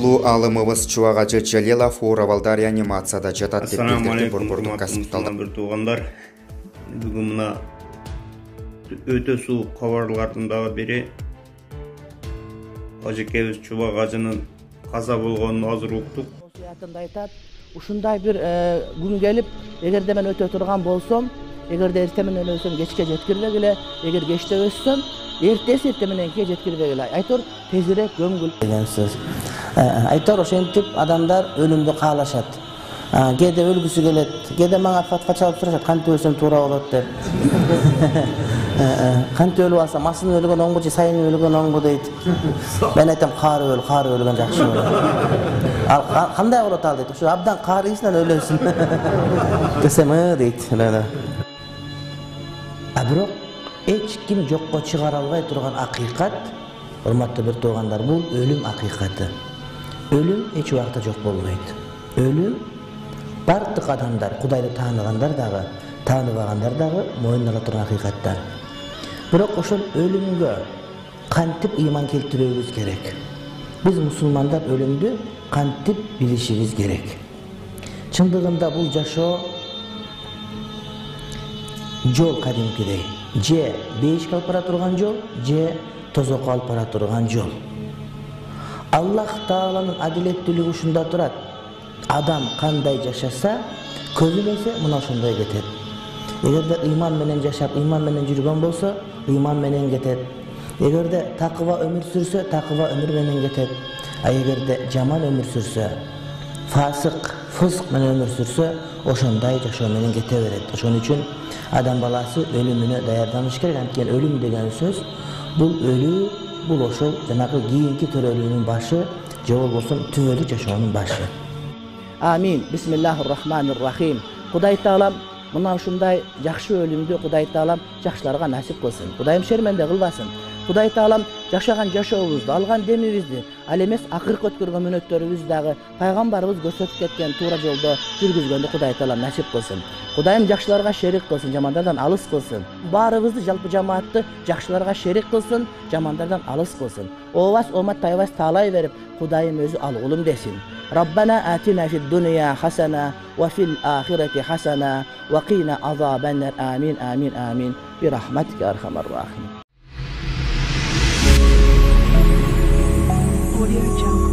Улуу алымыбыз Чубагажы Жалилов Уравалдар реанимацияда жатат деп билдирди борбордук касыпталды. Бир туугандар, бүгүн мына өтө суук кабарлардын дагы бири ажекебиз Чубагажынын каза болгонун азыр уктук. Айтат, ушундай бир күн келип, эгерде мен өтө турган болсом, эгерде эрте менен өлсөм, кечке жеткирбегиле, эгер кечте өлсөм, эртеси эрте менен кечке жеткирбегиле. Айтор тезирээк көңүл деген сөз. Айтор ошентип адамдар өлүмдү каалашат. Кээде өлгүсү келет, кээде мага фатва чалып сурашат, кантип өлсөм туура болот деп. Кантип өлүп алсам, асын өлгөн оңбу же сайын өлгөн оңбу дейт. Мен айтам, кары өлгөн жакшы болот. Ал кандай болот ал дейт. Ушу абдан карыйсынан өлөсүн. Десем, дейт. Бирок эч ким жокко чыгара албай турган акыйкат, урматтуу бир туугандар, бул өлүм акыйкаты. Өлүм эч убакта жок болбойт. Өлүм бардык адамдар, Кудайды тааныгандар дагы, тааныбагандар дагы мойнуна ала турган акыйкаттар. Бирок ошол өлүмгө кантип ыйман келтирүүбүз керек. Биз мусулмандар өлүмдү кантип билишибиз керек. Чындыгында бул жашоо жол кадимкидей. Же бейишке алып бара турган жол, же тозокко алып бара турган жол. Аллах Тааланын адилеттүүлүгү ушунда турат. Адам кандай жашаса, көзүлөсө мына ошондой кетет. Эгерде ыйман менен жашап, ыйман менен жүргөн болсо, ыйман менен кетет. Эгерде такыва өмүр сүрсө, такыва өмүр менен кетет. Эгерде жаман өмүр сүрсө, фасык, фыск менен өмүр сүрсө, ошондой жашоо менен кете берет. Ошон үчүн адам баласы өлүмүнө даярданыш керек. Анткени өлүм деген сөз бул өлүү, бул ошол жанагы кийинки төрөлүүнүн башы, же болбосо түбөлүк жашоонун башы. Амин. Бисмиллахир-рахманир-рахим. Кудай Таалам мына ушундай жакшы өлүмдү Кудай Таалам жакшыларга насип кылсын. Кудайым шерменде кылбасын. Кудай Таалам жашаган жашообузду, алган демибизди, ал эмес акыркы өткөргөн мүнөттөрүбүз дагы пайгамбарыбыз көрсөтүп кеткен туура жолдо жүргүзгөндү Кудай Таалам насип кылсын. Кудайым жакшыларга шерик кылсын, жамандардан алыс кылсын. Баарыбызды, жалпы жамаатты жакшыларга шерик кылсын, жамандардан алыс кылсын. Обас омат тайбас таалай берип, Кудайым өзү алгулум десин. Rabbana atina fid dunya hasana wa fil akhirati hasana wa qina azabannar. Amin amin amin bi rahmatika ya arhamar rahimin. Audio Jungle.